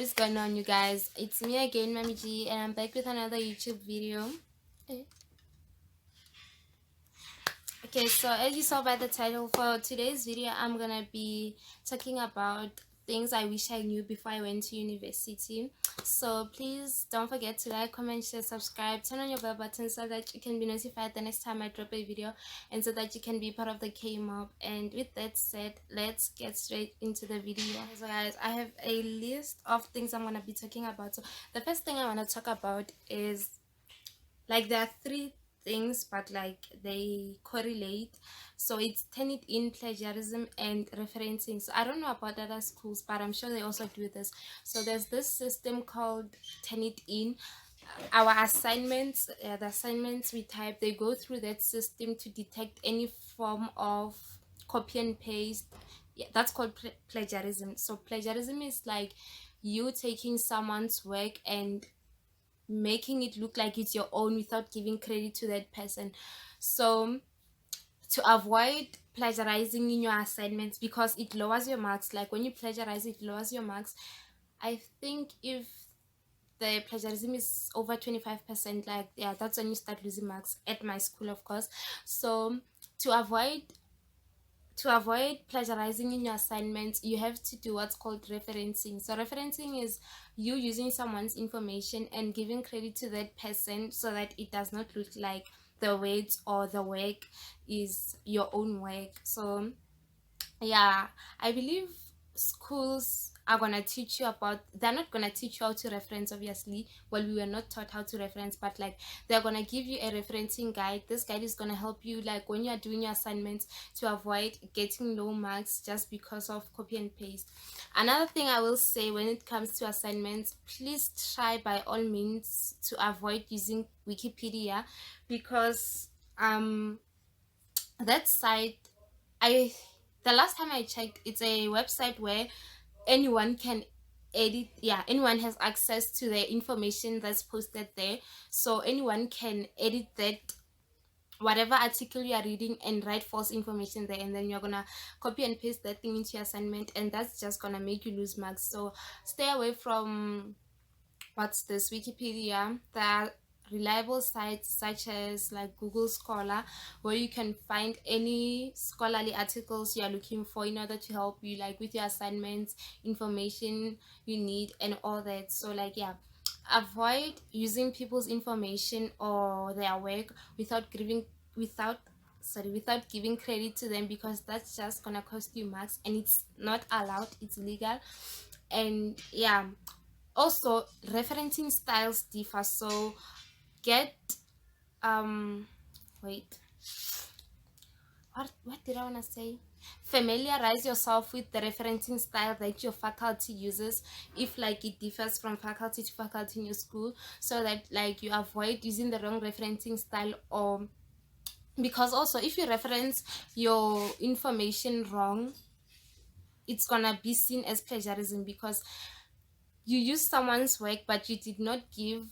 is going on, you guys? It's me again, Mami G, and I'm back with another YouTube video. Okay, so as you saw by the title, for today's video I'm gonna be talking about things I wish I knew before I went to university. So please don't forget to like, comment, share, subscribe, turn on your bell button so that you can be notified the next time I drop a video, and so that you can be part of the K-mob. And with that said, let's get straight into the video. So guys, I have a list of things I'm gonna be talking about. So the first thing I want to talk about is, like, there are three things, but like they correlate. So it's Turnitin, plagiarism, and referencing. So I don't know about other schools, but I'm sure they also do this. So there's this system called Turnitin. Our assignments, the assignments we type, they go through that system to detect any form of copy and paste. Yeah, that's called plagiarism. So plagiarism is like you taking someone's work and making it look like it's your own without giving credit to that person. So to avoid plagiarizing in your assignments, because it lowers your marks, like when you plagiarize, it lowers your marks. I think if the plagiarism is over 25%, like, yeah, that's when you start losing marks at my school, of course. So to avoid plagiarizing in your assignments, you have to do what's called referencing. So referencing is you using someone's information and giving credit to that person so that it does not look like the words or the work is your own work. So yeah, I believe schools are gonna teach you about, they're not gonna teach you how to reference, obviously. Well, we were not taught how to reference, but like they're gonna give you a referencing guide. This guide is gonna help you, like when you're doing your assignments, to avoid getting low marks just because of copy and paste. Another thing I will say when it comes to assignments, please try by all means to avoid using Wikipedia, because that site, the last time I checked, it's a website where anyone can edit. Yeah, anyone has access to the information that's posted there. So anyone can edit that, whatever article you are reading, and write false information there, and then you're gonna copy and paste that thing into your assignment, and that's just gonna make you lose marks. So stay away from Wikipedia. That reliable sites such as like Google Scholar, where you can find any scholarly articles you are looking for in order to help you, like with your assignments, information you need, and all that. So like, yeah, avoid using people's information or their work without giving credit to them, because that's just gonna cost you marks, and it's not allowed, it's illegal. And yeah, also referencing styles differ. So get wait, what did I want to say? Familiarize yourself with the referencing style that your faculty uses, if like it differs from faculty to faculty in your school, so that like you avoid using the wrong referencing style. Or because also if you reference your information wrong, it's gonna be seen as plagiarism, because you used someone's work but you did not give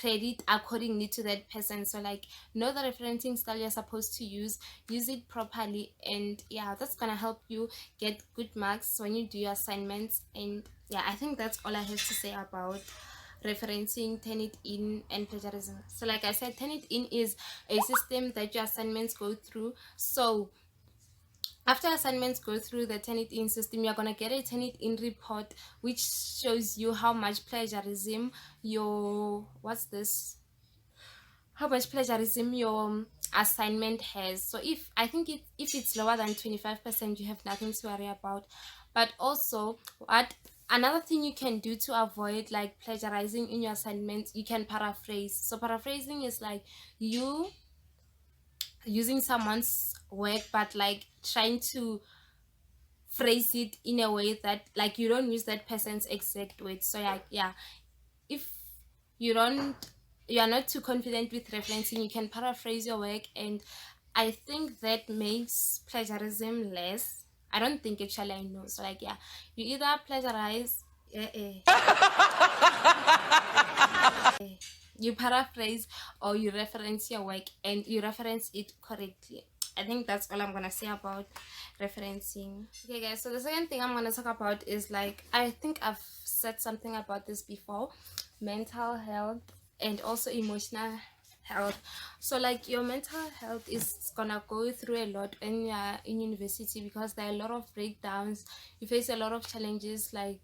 credit accordingly to that person. So like, know the referencing style you're supposed to use it properly, and yeah, that's gonna help you get good marks when you do your assignments. And yeah, I think that's all I have to say about referencing, Turnitin, and plagiarism. So like I said, Turnitin is a system that your assignments go through. So after assignments go through the Turnitin system, you're gonna get a Turnitin report, which shows you how much plagiarism your assignment has. So if it's lower than 25%, you have nothing to worry about. But also, another thing you can do to avoid like plagiarizing in your assignments, you can paraphrase. So paraphrasing is like you using someone's work but like trying to phrase it in a way that like you don't use that person's exact words. So like, yeah, if you are not too confident with referencing, you can paraphrase your work, and I think that makes plagiarism less. I don't think, actually, I know. So like, yeah, you either plagiarize you paraphrase, or you reference your work and you reference it correctly. I think that's all I'm gonna say about referencing. Okay guys, so the second thing I'm gonna talk about is, like, I think I've said something about this before: mental health and also emotional health. So like your mental health is gonna go through a lot when you are in university, because there are a lot of breakdowns, you face a lot of challenges, like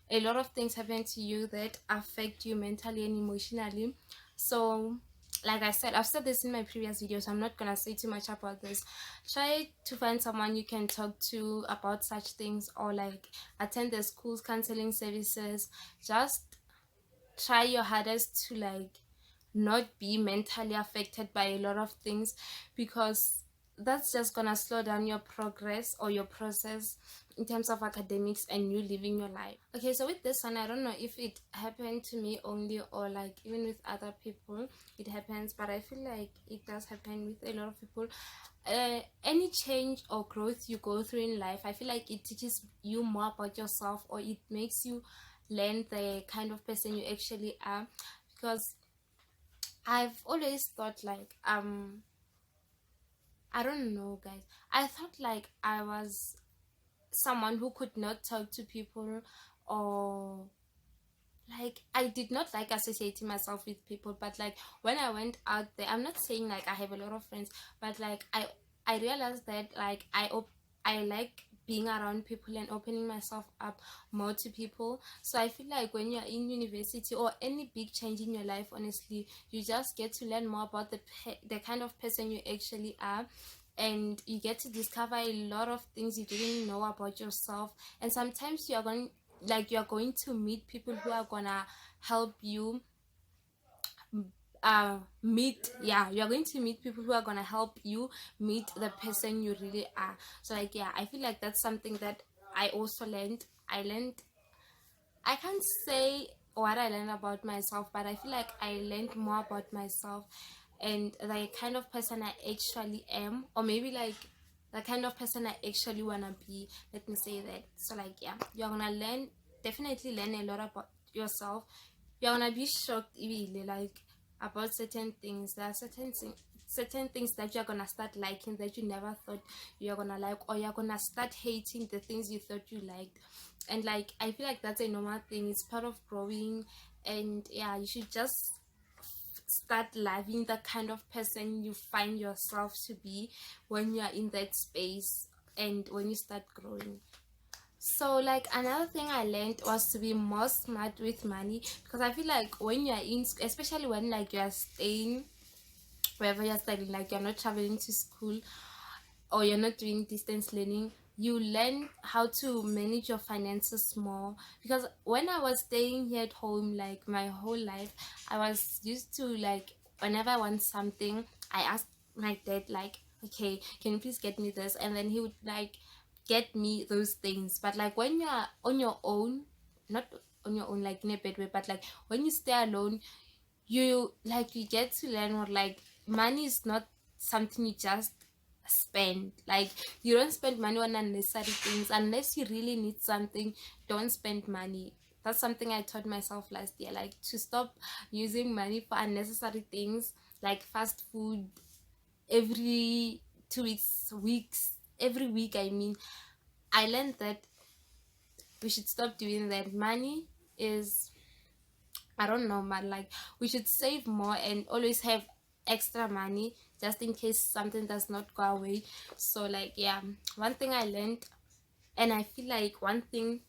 a lot of things happen to you that affect you mentally and emotionally. So like I said, I've said this in my previous video, so I'm not gonna say too much about this. Try to find someone you can talk to about such things, or like attend the school's counseling services. Just try your hardest to like not be mentally affected by a lot of things, because that's just gonna slow down your progress or your process in terms of academics and you living your life. Okay, so with this one, I don't know if it happened to me only or like even with other people it happens, but I feel like it does happen with a lot of people. Any change or growth you go through in life, I feel like it teaches you more about yourself, or it makes you learn the kind of person you actually are. Because I've always thought like I don't know, guys, I thought like I was someone who could not talk to people, or like I did not like associating myself with people. But like when I went out there, I'm not saying like I have a lot of friends, but like I realized that like I like being around people and opening myself up more to people. So I feel like when you're in university or any big change in your life, honestly, you just get to learn more about the kind of person you actually are, and you get to discover a lot of things you didn't know about yourself. And sometimes you're going to meet people who are gonna help you meet, yeah, you're going to meet people who are gonna help you meet the person you really are. So like, yeah, I feel like that's something that I also learned. I can't say what I learned about myself, but I feel like I learned more about myself and the kind of person I actually am, or maybe like the kind of person I actually wanna be. Let me say that. So like, yeah, you're gonna definitely learn a lot about yourself. You're gonna be shocked really, like about certain things. There are certain things that you're gonna start liking that you never thought you're gonna like, or you're gonna start hating the things you thought you liked. And like I feel like that's a normal thing, it's part of growing. And yeah, you should just start loving the kind of person you find yourself to be when you are in that space and when you start growing. So like another thing I learned was to be more smart with money, because I feel like when you're in, especially when like you're staying wherever you're studying, like you're not traveling to school or you're not doing distance learning, you learn how to manage your finances more. Because when I was staying here at home like my whole life, I was used to like whenever I want something, I ask my dad like, okay, can you please get me this, and then he would like get me those things. But like when you're on your own, not on your own like in a bad way, but like when you stay alone, you get to learn what like money is not something you just spend. Like you don't spend money on unnecessary things unless you really need something. Don't spend money. That's something I taught myself last year, like to stop using money for unnecessary things like fast food every 2 weeks, every week. I mean, I learned that we should stop doing that. Money is, I don't know, man, like we should save more and always have extra money just in case something does not go away. So like, yeah, one thing I learned, and I feel like one thing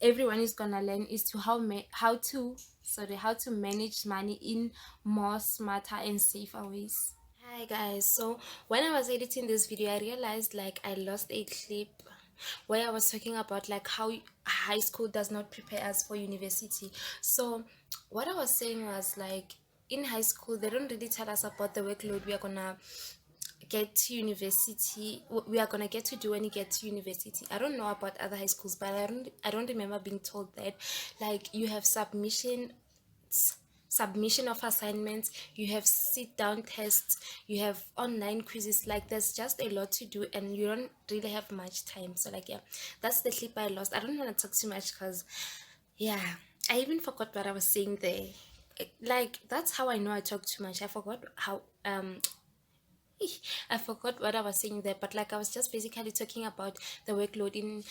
everyone is gonna learn, is to how to manage money in more smarter and safer ways. Hi guys, so when I was editing this video, I realized like I lost a clip where I was talking about like how high school does not prepare us for university. So what I was saying was like in high school they don't really tell us about the workload we are gonna get to university, we are gonna get to do when you get to university. I don't know about other high schools, but I don't remember being told that like you have submission of assignments, you have sit down tests, you have online quizzes. Like there's just a lot to do and you don't really have much time. So like, yeah, that's the clip I lost. I don't want to talk too much because yeah, I even forgot what I was saying there. Like that's how I know I talk too much. I forgot how I forgot what I was saying there, but like I was just basically talking about the workload in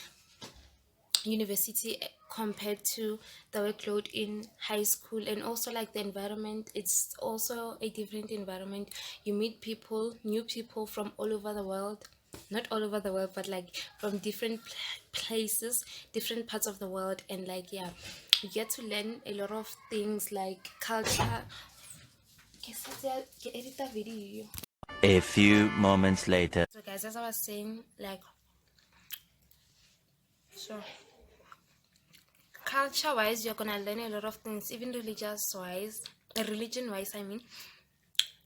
university compared to the workload in high school. And also like the environment, it's also a different environment. You meet people, new people from all over the world, not all over the world, but like from different places, different parts of the world. And like, yeah, you get to learn a lot of things like culture. Edit the video. A few moments later. So guys, as I was saying, like, so culture wise, you're gonna learn a lot of things, even religion wise, I mean.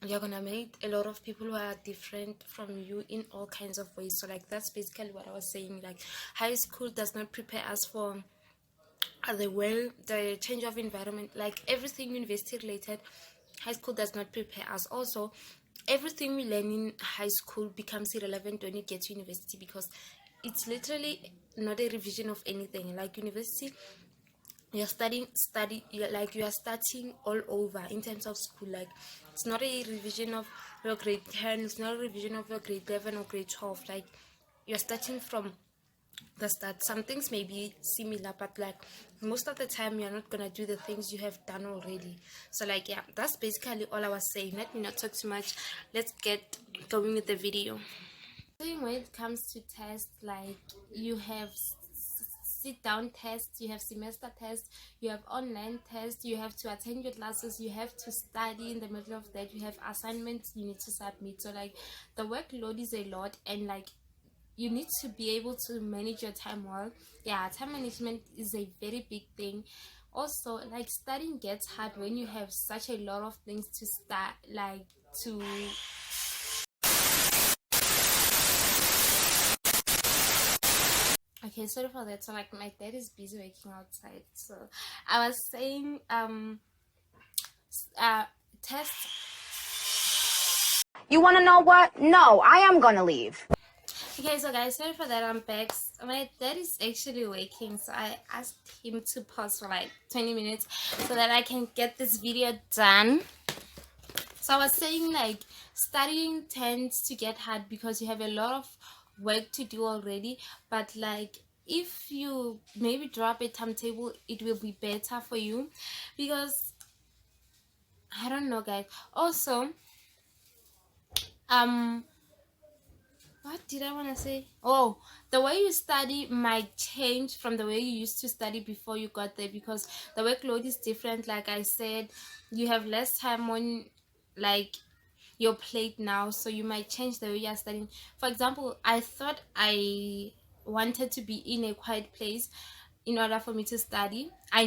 You're gonna meet a lot of people who are different from you in all kinds of ways. So like, that's basically what I was saying. Like, high school does not prepare us for the change of environment, like everything university related. High school does not prepare us. Also, everything we learn in high school becomes irrelevant when you get to university, because it's literally not a revision of anything. Like university, you're like you are starting all over in terms of school. Like, it's not a revision of your grade 10, it's not a revision of your grade 11 or grade 12. Like, you're starting from the start. Some things may be similar, but like most of the time you're not gonna do the things you have done already. So like, yeah, that's basically all I was saying. Let me not talk too much, let's get going with the video. When it comes to tests, like, you have sit down tests, you have semester tests, you have online tests, you have to attend your classes, you have to study. In the middle of that, you have assignments you need to submit. So like, the workload is a lot, and like, you need to be able to manage your time well. Yeah, time management is a very big thing. Also, like, studying gets hard when you have such a lot of things to start, like, to okay, sorry for that. So like, my dad is busy working outside. So I was saying, tests. You want to know what? No, I am gonna leave. Okay, so guys, sorry for that, I'm back. My dad is actually working, so I asked him to pause for like 20 minutes so that I can get this video done. So I was saying, like, studying tends to get hard because you have a lot of work to do already. But like, if you maybe drop a timetable, it will be better for you, because I don't know, guys. Also, what did I want to say? Oh, the way you study might change from the way you used to study before you got there, because the workload is different. Like I said, you have less time on, like, your plate now, so you might change the way you're studying. For example, I thought I wanted to be in a quiet place in order for me to study. I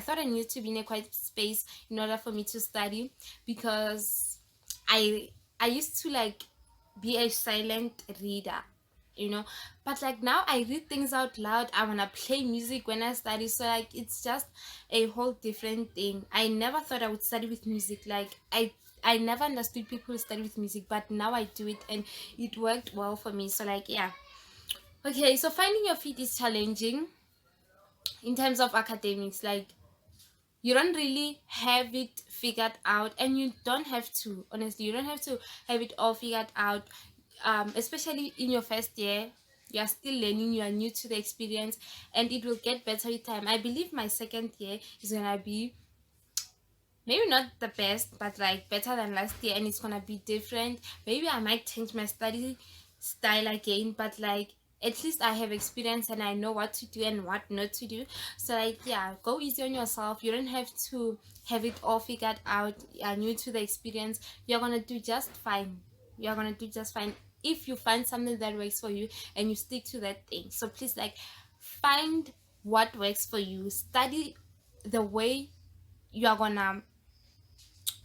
thought I needed to be in a quiet space in order for me to study, because I used to like be a silent reader, but like, now I read things out loud. I want to play music when I study. So like, it's just a whole different thing. I never thought I would study with music. Like, I never understood people who study with music, but now I do it and it worked well for me. So like, yeah. Okay, so finding your feet is challenging in terms of academics. Like, you don't really have it figured out, and you don't have to. Honestly, you don't have to have it all figured out, especially in your first year. You are still learning, you are new to the experience, and it will get better with time. I believe my second year is gonna be maybe not the best, but like better than last year, and it's gonna be different. Maybe I might change my study style again, but like, at least I have experience and I know what to do and what not to do. So like, yeah, go easy on yourself. You don't have to have it all figured out. You are new to the experience. You're gonna do just fine. You're gonna do just fine if you find something that works for you and you stick to that thing. So please, like, find what works for you. Study the way you are gonna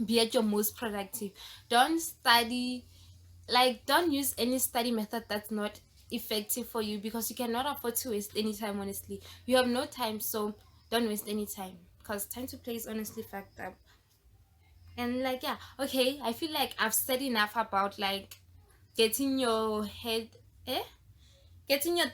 be at your most productive. Don't use any study method that's not effective for you, because you cannot afford to waste any time. Honestly, you have no time, so don't waste any time, because time to play is honestly fucked up. And like, yeah, okay, I feel like I've said enough about like getting your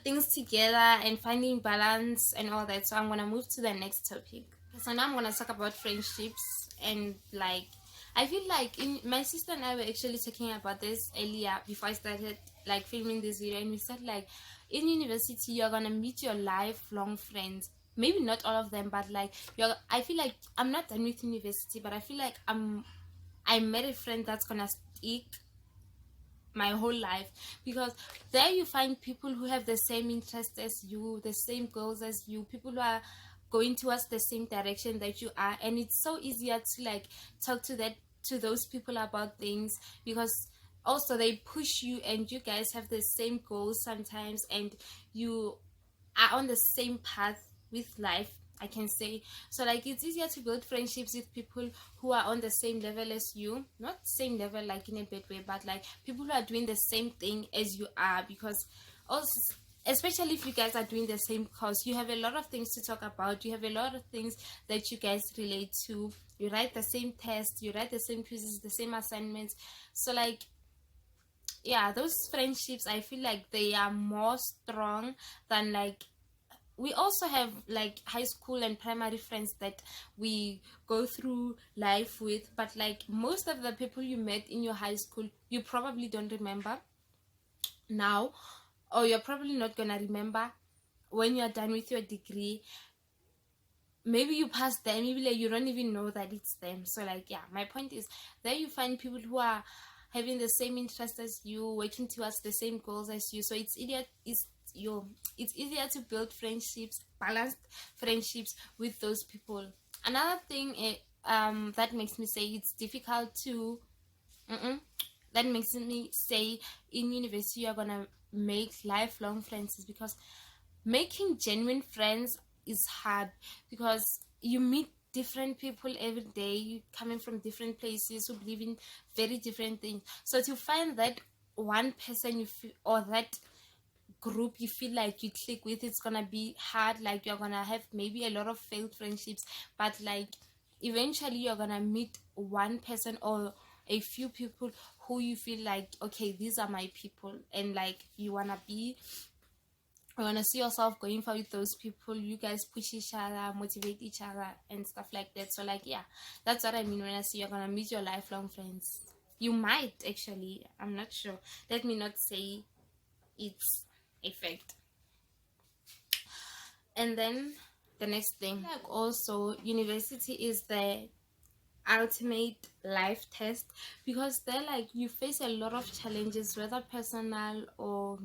things together and finding balance and all that. So I'm gonna move to the next topic. So now I'm gonna talk about friendships and like I feel like my sister and I were actually talking about this earlier before I started like filming this video, and we said like in university you're gonna meet your lifelong friends. Maybe not all of them, but like I feel like I'm not done with university, but I feel like I met a friend that's gonna stick my whole life, because there you find people who have the same interests as you, the same goals as you, people who are going towards the same direction that you are, and it's so easier to like talk to those people about things, because also they push you and you guys have the same goals sometimes, and you are on the same path with life, I can say. So like it's easier to build friendships with people who are on the same level as you, not same level like in a bad way, but like people who are doing the same thing as you are, because also, especially if you guys are doing the same course, you have a lot of things to talk about, you have a lot of things that you guys relate to, you write the same tests, you write the same quizzes, the same assignments. So like yeah, those friendships I feel like they are more strong than like, we also have like high school and primary friends that we go through life with, but like most of the people you met in your high school you probably don't remember now, or you're probably not gonna remember when you're done with your degree. Maybe you passed them, maybe like you don't even know that it's them. So like yeah, my point is there you find people who are having the same interests as you, working towards the same goals as you, so it's easier to build friendships, balanced friendships with those people. Another thing that makes me say it's difficult to that makes me say in university you're gonna make lifelong friends is because making genuine friends is hard, because you meet different people every day coming from different places who believe in very different things. So to find that one person you feel, or that group you feel like you click with, it's gonna be hard. Like you're gonna have maybe a lot of failed friendships, but like eventually you're gonna meet one person or a few people who you feel like, okay, these are my people, and like you wanna see yourself going for with those people. You guys push each other, motivate each other and stuff like that. So like yeah, that's what I mean when I say you're gonna meet your lifelong friends. You might actually, I'm not sure, let me not say it's a fact. And then the next thing, like also university is the ultimate life test, because there like you face a lot of challenges, whether personal or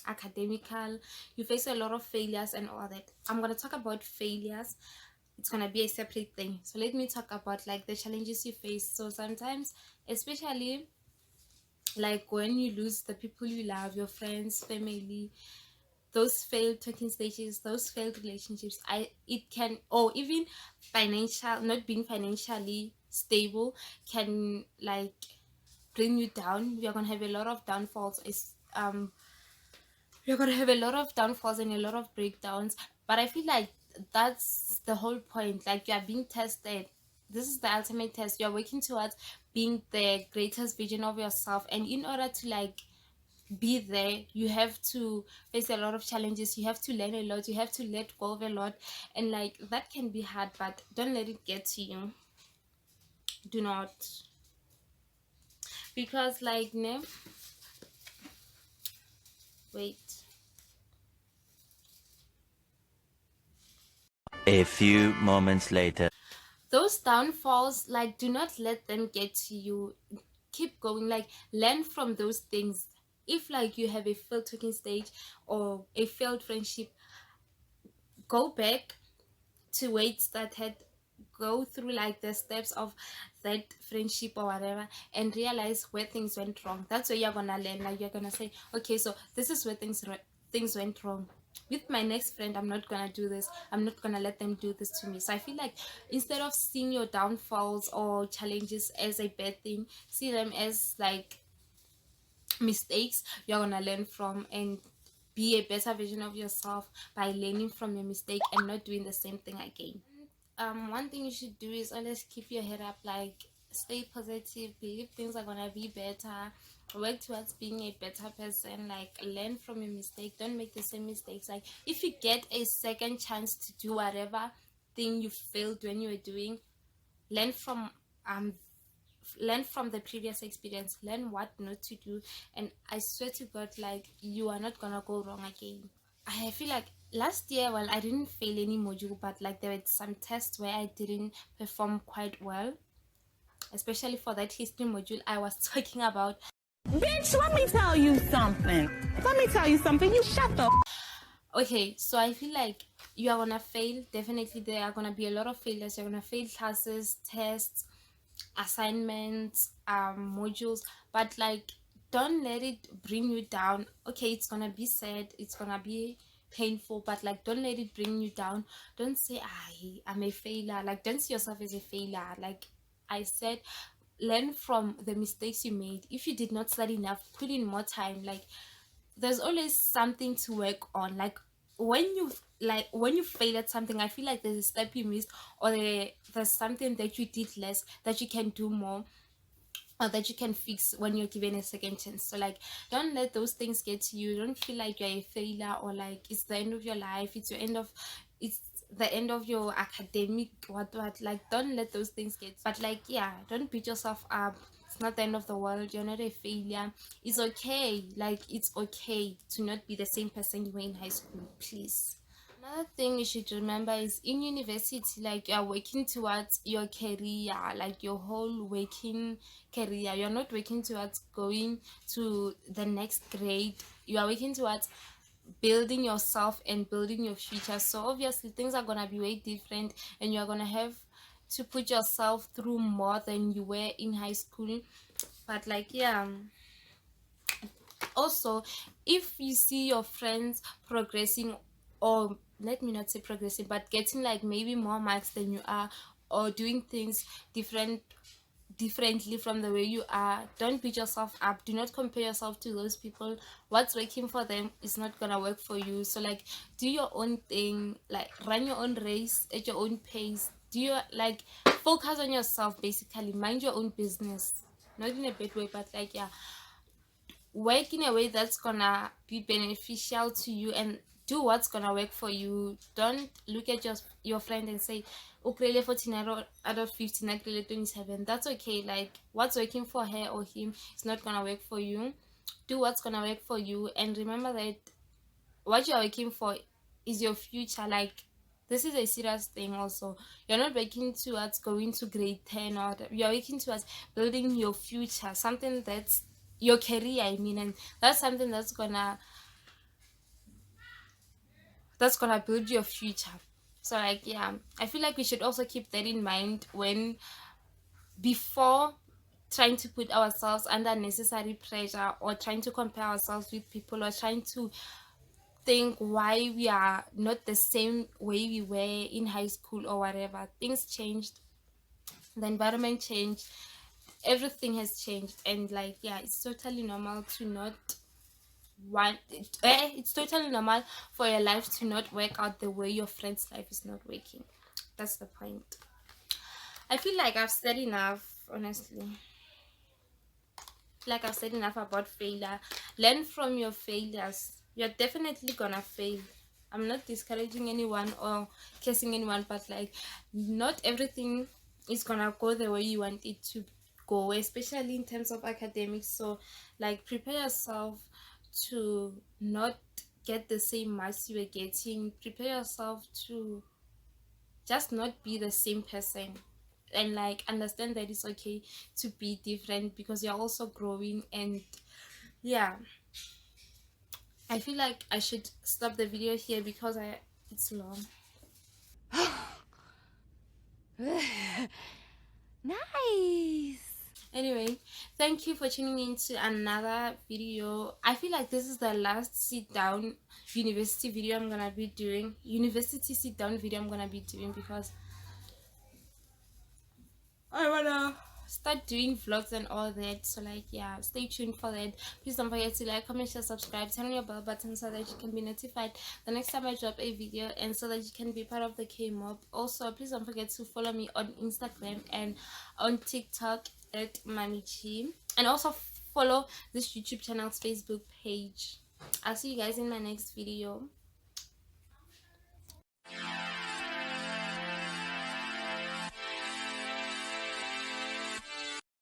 academical. You face a lot of failures and all that. I'm gonna talk about failures, it's gonna be a separate thing. So let me talk about like the challenges you face. So sometimes, especially like when you lose the people you love, your friends, family, those failed talking stages, those failed relationships, it can, or even financial, not being financially stable can like bring you down. You're gonna have a lot of downfalls. You're gonna have a lot of downfalls and a lot of breakdowns. But I feel like that's the whole point. Like you are being tested. This is the ultimate test. You're working towards being the greatest version of yourself, and in order to like be there, you have to face a lot of challenges, you have to learn a lot, you have to let go of a lot, and like that can be hard, but don't let it get to you. Do not, because like no, wait, A few moments later. those downfalls, like do not let them get to you. Keep going, like learn from those things. If like you have a failed talking stage or a failed friendship, go back to where it started, go through like the steps of that friendship or whatever, and realize where things went wrong. That's where you're gonna learn. Like you're gonna say, okay, so this is where things went wrong. With my next friend, I'm not gonna do this, I'm not gonna let them do this to me. So I feel like instead of seeing your downfalls or challenges as a bad thing, see them as like mistakes you're gonna learn from, and be a better version of yourself by learning from your mistake and not doing the same thing again. One thing you should do is always keep your head up, like stay positive, believe things are gonna be better, work towards being a better person, like learn from your mistake, don't make the same mistakes. Like if you get a second chance to do whatever thing you failed when you were doing, learn learn from the previous experience, learn what not to do, and I swear to God, like, you are not gonna go wrong again. I feel like last year, well, I didn't fail any module, but like there were some tests where I didn't perform quite well, especially for that history module I was talking about. Bitch, let me tell you something. Let me tell you something. You shut the. Okay, so I feel like you are gonna fail. Definitely, there are gonna be a lot of failures. You're gonna fail classes, tests, assignments, modules, but like, don't let it bring you down. Okay, it's gonna be sad, it's gonna be painful, but like, don't let it bring you down. Don't say I'm a failure. Like, don't see yourself as a failure. Like I said, learn from the mistakes you made. If you did not study enough, put in more time. Like, there's always something to work on. Like, when you fail at something, I feel like there's a step you missed, or there's something that you did less that you can do more, or that you can fix when you're given a second chance. So like, don't let those things get to you. Don't feel like you're a failure, or like it's the end of your life, it's the end of your academic what. Like, don't let those things get. But like, yeah, don't beat yourself up. It's not the end of the world. You're not a failure. It's okay. Like, it's okay to not be the same person you were in high school. Please. Another thing you should remember is, in university, like, you are working towards your career, like your whole working career. You're not working towards going to the next grade. You are working towards building yourself and building your future. So obviously things are gonna be way different, and you're gonna have to put yourself through more than you were in high school. But like, yeah, also, if you see your friends progressing, or let me not say progressing, but getting like maybe more marks than you are, or doing things differently from the way you are, don't beat yourself up. Do not compare yourself to those people. What's working for them is not gonna work for you. So like, do your own thing, like run your own race at your own pace. Do your, like, focus on yourself, basically mind your own business, not in a bad way, but like, yeah, work in a way that's gonna be beneficial to you, and do what's gonna work for you. Don't look at your friend and say, okay, 14 out of 15, like 27. That's okay. Like, what's working for her or him is not gonna work for you. Do what's gonna work for you, and remember that what you're working for is your future. Like, this is a serious thing. Also, you're not working towards going to grade 10, or you're working towards building your future, something that's your career, I mean, and that's something that's gonna build your future. So like, yeah, I feel like we should also keep that in mind when, before trying to put ourselves under unnecessary pressure, or trying to compare ourselves with people, or trying to think why we are not the same way we were in high school or whatever. Things changed, the environment changed, everything has changed, and like, yeah, it's totally normal to not it's totally normal for your life to not work out the way your friend's life is not working. That's the point. I feel like I've said enough, honestly. Like, I've said enough about failure. Learn from your failures. You're definitely gonna fail. I'm not discouraging anyone or cursing anyone, but like, not everything is gonna go the way you want it to go, especially in terms of academics. So like, prepare yourself to not get the same marks you were getting. Prepare yourself to just not be the same person, and like, understand that it's okay to be different, because you're also growing. And yeah, I feel like I should stop the video here because it's long. Nice. Anyway, thank you for tuning in to another video. I feel like this is the last sit down university video I'm gonna be doing. University sit down video I'm gonna be doing, because I wanna start doing vlogs and all that. So like, yeah, stay tuned for that. Please don't forget to like, comment, share, subscribe, turn on your bell button so that you can be notified the next time I drop a video, and so that you can be part of the K-mob. Also, please don't forget to follow me on Instagram and on TikTok at Mamichi, and also follow this YouTube channel's Facebook page. I'll see you guys in my next video.